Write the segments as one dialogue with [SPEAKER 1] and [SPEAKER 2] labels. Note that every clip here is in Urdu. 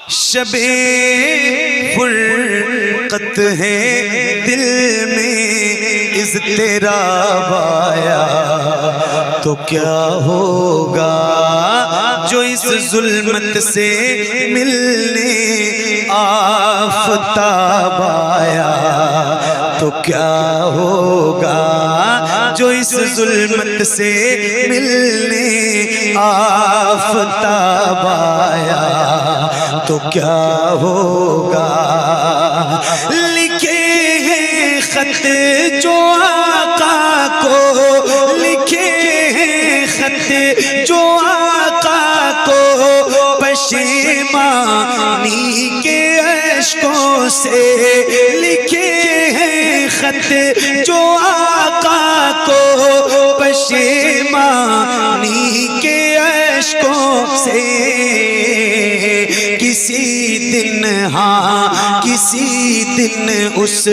[SPEAKER 1] شب فرقت ہے دل میں اضطراب آیا تو کیا ہوگا جو اس ظلمت سے ملنے آفتاب آیا تو کیا ہوگا جو اس ظلمت سے ملنے آفتاب آیا تو کیا ہوگا لکھے ہیں خط جو آقا کو لکھے ہیں خط جو آقا کو پشیمانی کے اشکوں سے لکھے ہیں خط جو آقا کو پشیمانی کے اشکوں سے کسی دن ہاں کسی دن اس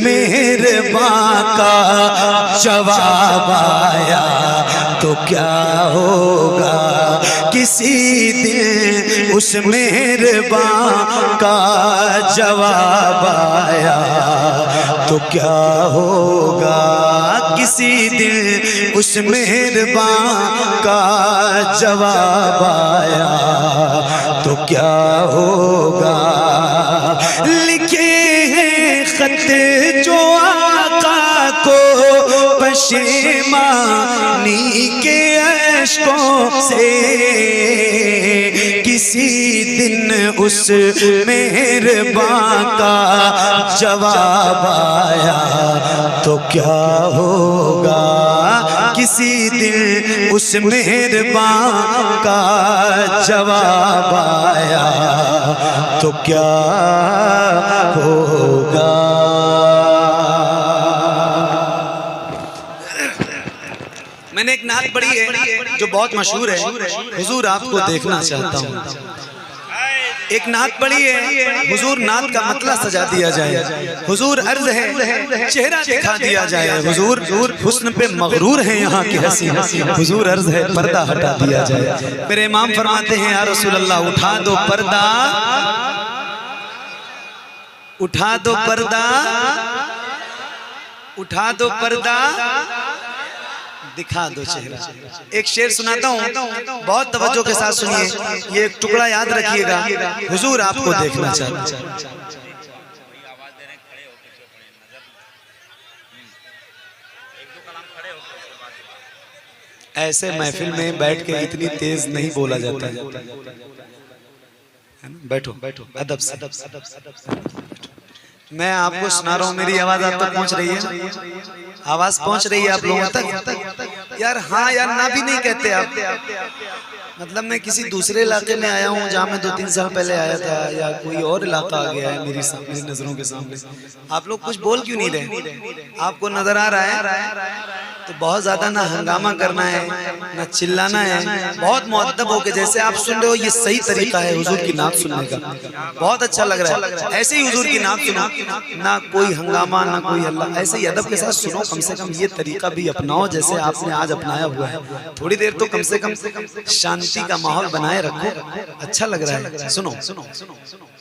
[SPEAKER 1] مہرباں کا جواب آیا تو کیا ہوگا کسی دن اس مہرباں کا جواب آیا تو کیا ہوگا کسی دن اس مہرباں کا جواب آیا تو کیا ہوگا لکھے ہیں خط جو آقا کو پشیمانی کے اشکوں سے کسی دن اس مہرباں کا جواب آیا تو کیا ہوگا کسی دن اس مہرباں کا جواب آیا تو کیا ہوگا میں نے ایک نعت پڑھی ہے جو بہت مشہور ہے حضور آپ کو دیکھنا چاہتا ہوں ایک نعت پڑھی ہے حضور نعت کا مطلع سجا دیا جائے حضور عرض ہے چہرہ دکھا دیا جائے حضور حسن پہ مغرور ہیں یہاں کی حسین حضور عرض ہے پردہ ہٹا دیا جائے میرے امام فرماتے ہیں یا رسول اللہ اٹھا دو پردہ اٹھا دو پردہ اٹھا دو پردہ دکھا دو چہرہ ایک شعر سناتا ہوں بہت توجہ کے ساتھ سنیے یہ ایک ٹکڑا یاد رکھیے گا حضور آپ کو دیکھنا چاہتا ہوں ایسے محفل میں بیٹھ کے اتنی تیز نہیں بولا جاتا ہے بیٹھو ادب سے میں آپ کو سنا رہا ہوں میری آواز آپ تک پہنچ رہی ہے آواز پہنچ رہی ہے آپ لوگوں تک یار ہاں یار نہ بھی نہیں کہتے آپ مطلب میں کسی دوسرے علاقے میں آیا ہوں جہاں میں 2-3 سال پہلے آیا تھا یا کوئی اور علاقہ آ گیا ہے میری نظروں کے سامنے آپ لوگ کچھ بول کیوں نہیں رہے آپ کو نظر آ رہا ہے تو بہت زیادہ نہ ہنگامہ کرنا ہے نہ چلانا ہے بہت مؤدب ہو کے جیسے آپ سن رہے ہو یہ صحیح طریقہ ہے حضور کی نعت سننے کا بہت اچھا لگ رہا ہے ایسے ہی حضور کی نعت سنو نہ کوئی ہنگامہ نہ کوئی اللہ ایسے ہی ادب کے ساتھ سنو کم سے کم یہ طریقہ بھی اپناؤ جیسے آپ نے آج اپنایا ہوا ہے تھوڑی دیر تو کم سے کم شانتی کا ماحول بنائے رکھو اچھا لگ رہا ہے سنو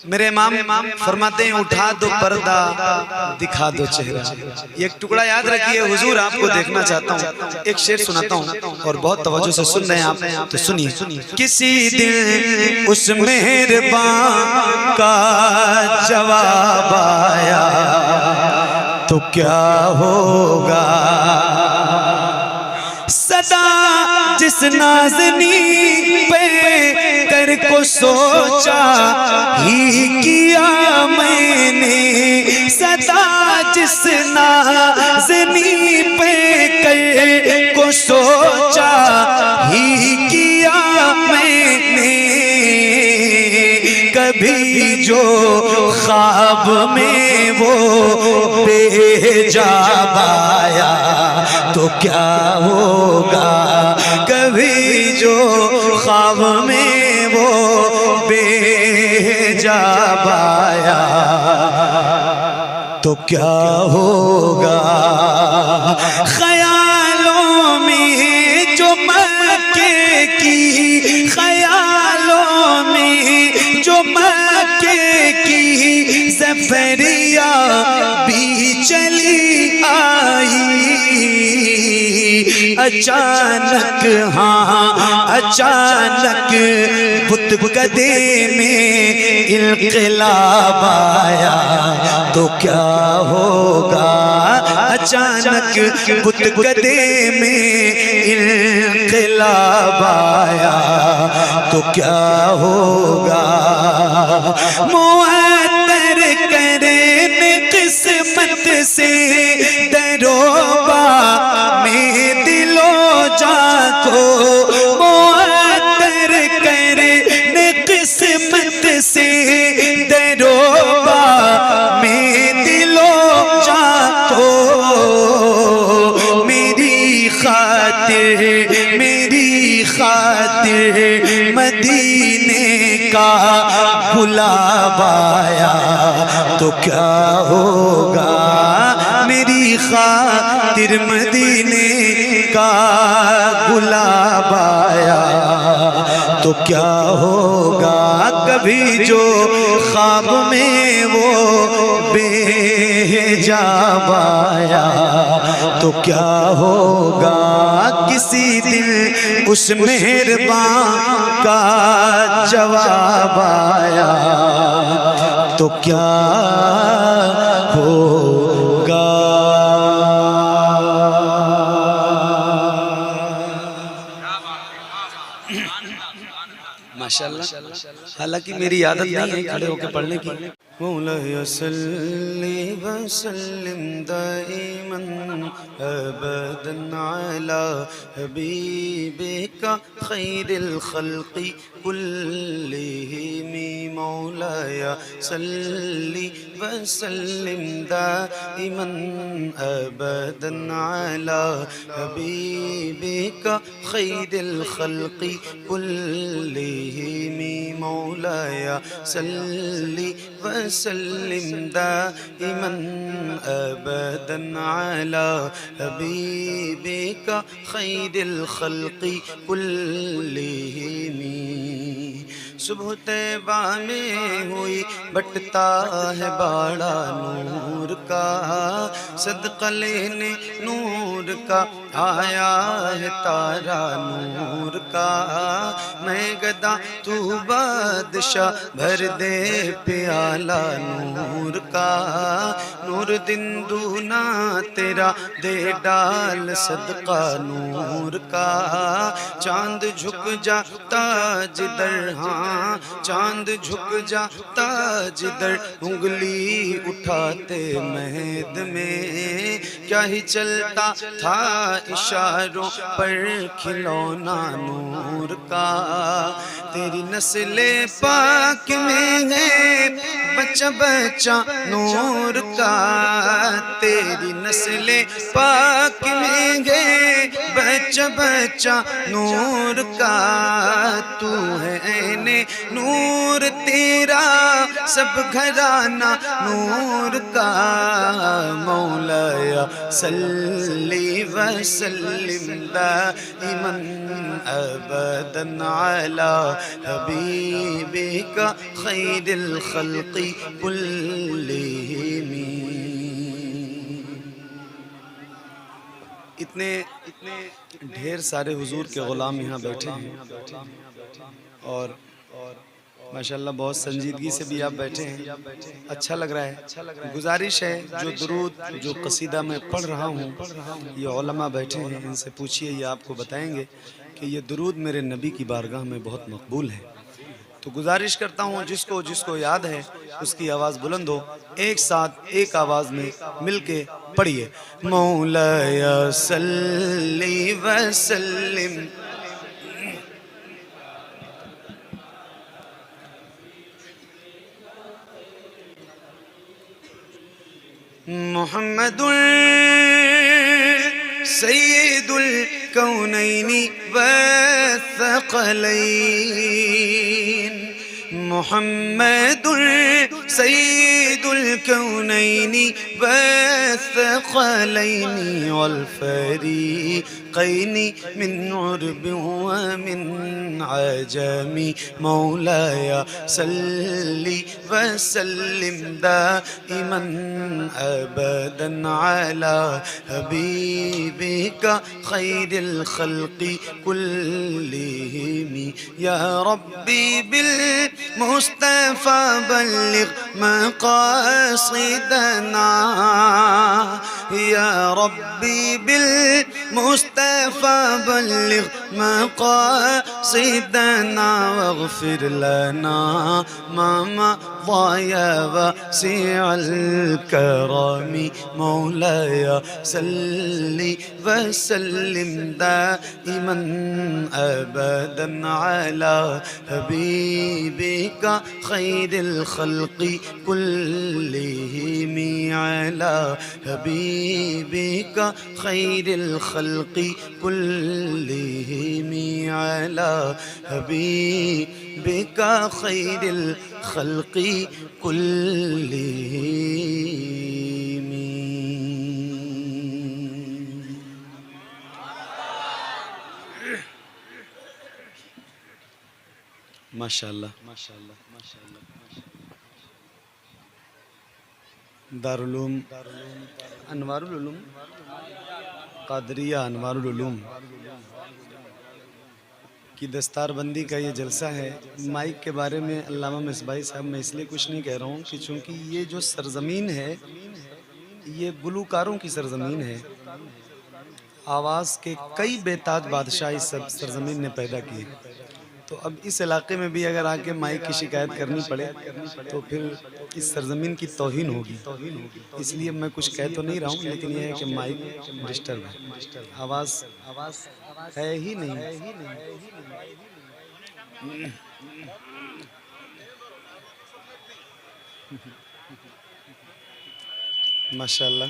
[SPEAKER 1] میرے امام فرماتے ہیں اٹھا دو پردہ دکھا دو چہرہ یہ ایک ٹکڑا یاد رکھیے حضور آپ کو دیکھنا چاہتا ہوں ایک شعر سناتا ہوں اور بہت توجہ سے سن رہے ہیں آپ تو سنیے کسی دن اس مہرباں کا جواب آیا تو کیا ہوگا صدا جس نازنی پہ کر کو سوچا ہی کیا میں نے صدا جس نازنی پہ کر کو سوچا ہی کیا میں نے کبھی جو خواب میں وہ بے حجاب آیا تو کیا ہوگا کبھی جو خواب میں وہ بے حجاب آیا تو کیا ہوگا خیالوں میں جو مکے کی خیالوں میں جو مکے سفریا بھی چلی آئی اچانک، ہاں اچانک بت گدے میں انقلاب آیا تو کیا ہوگا، اچانک بت گدے میں انقلاب آیا تو کیا ہوگا، معطر کرے قسمت سے دروبا میں دل و جاں کو، معطر کرے قسمت سے دروبا میں دل و جاں کو، میری خاطر مدینے کا گلاب آیا تو کیا ہوگا، میری خاطر مدینے کا گلاب آیا تو کیا ہوگا، کبھی جو خواب میں وہ بے حجاب آیا تو کیا ہوگا، کسی دن اس مہربان کا جواب آیا تو کیا ہوگا۔ ماشاءاللہ، حالانکہ میری عادت نہیں ہے کھڑے ہو کے پڑھنے کی۔ مولاي صلِّ وسلم دائما ابدا على حبيبك خير الخلق كلهم، مولاي صلِّ وسلم دائما ابدا على حبيبك خير الخلق كلهم، مولاي صلِّ وسلم دائما ابدا على حبيبك خير الخلق كلهم، صبح طیبہ میں ہوئی بٹتا ہے باڑا نور کا، صدقہ لینے نور کا آیا ہے تارا نور کا، میں گدا تو بادشاہ بھر دے پیالہ نور کا، نور دن دونا تیرا دے ڈال صدقہ نور کا، چاند جھک جاتا جدھر، ہاں چاند جھک جاتا جدھر انگلی اٹھاتے مہد میں، کیا ہی چلتا تھا اشاروں پر کھلونا نور کا، تیری نسل پاک میں ہے بچہ بچہ نور کا، تیری نسل پاک میں ہے بچہ بچہ نور کا، تو ہے عین نور تیرا سب گھرانہ نور کا، مولاي صلِّ وسلم دائما ابدا على حبيبك خير الخلق كلهم۔ اتنے ڈھیر سارے حضور کے غلام یہاں بیٹھے ہیں اور ماشاءاللہ بہت سنجیدگی سے بھی آپ بیٹھے ہیں، اچھا لگ رہا ہے۔ گزارش ہے جو درود جو قصیدہ میں پڑھ رہا ہوں یہ علماء بیٹھے ہیں، ان سے پوچھئے، یہ آپ کو بتائیں گے کہ یہ درود میرے نبی کی بارگاہ میں بہت مقبول ہے۔ تو گزارش کرتا ہوں جس کو یاد ہے اس کی آواز بلند ہو، ایک ساتھ ایک آواز میں مل کے پڑھیے، مولاي صلِّ وسلم محمد سید الکونین والثقلین، محمد سید الکونین والثقلین والفریقین الفريقين من عرب ومن عجم مولاي صل وسلم دائما أبدا على حبيبك خير الخلق كلهم يا ربي بالمصطفى بلغ مقاصدنا يا ربي بالمصطفى بلغ مقاصدنا واغفر لنا ما مضى يا واسع الكرم مولاي صل وسلم دائما أبدا على حبيبك خير الخلق كلهم على حبيبك خير الخلق كلهم على حبيبك خير الخلق كلهم. ماشاءاللہ دارالعلوم انوار العلوم قادریہ انوار العلوم کی دستار بندی کا یہ جلسہ ہے. مائک کے بارے میں علامہ مصباحی صاحب میں اس لیے کچھ نہیں کہہ رہا ہوں کہ چونکہ یہ جو سرزمین ہے یہ گلوکاروں کی سرزمین ہے. آواز کے کئی بے تاج بادشاہ اس سرزمین نے پیدا کیے. تو اب اس علاقے میں بھی اگر آ کے مائک کی شکایت کرنی پڑے تو پھر اس سرزمین کی توہین ہوگی. اس لیے میں کچھ کہہ تو نہیں رہا ہوں لیکن یہ ہے کہ مائک ڈسٹرب ہے, آواز ہے ہی نہیں. ماشاءاللہ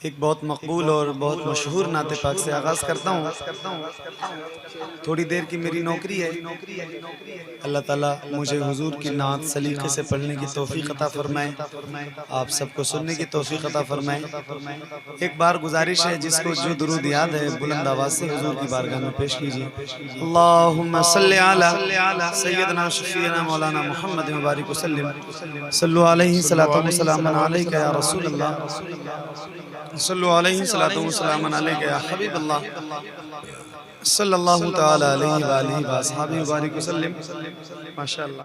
[SPEAKER 1] ایک بہت مقبول اور بہت مشہور نعت پاک سے آغاز کرتا ہوں. تھوڑی دیر کی میری نوکری ہے. اللہ تعالیٰ مجھے حضور کی نعت سلیقے سے پڑھنے کی توفیق عطا فرمائے, آپ سب کو سننے کی توفیق عطا فرمائے. ایک بار گزارش ہے جس کو جو درود یاد ہے بلند آواز سے حضور کی بارگاہ میں پیش کیجیے. اللہم صلی علی سیدنا شفیعنا مولانا محمد مبارک وسلم صلو علیہ صلاۃ و سلام علیک یا رسول اللہ صلو علیہ صلاۃ و سلام علیک یا حبیب اللہ صلی اللہ تعالی علیہ وآلہ وآصحابہ مبارک وسلم. ماشاءاللہ.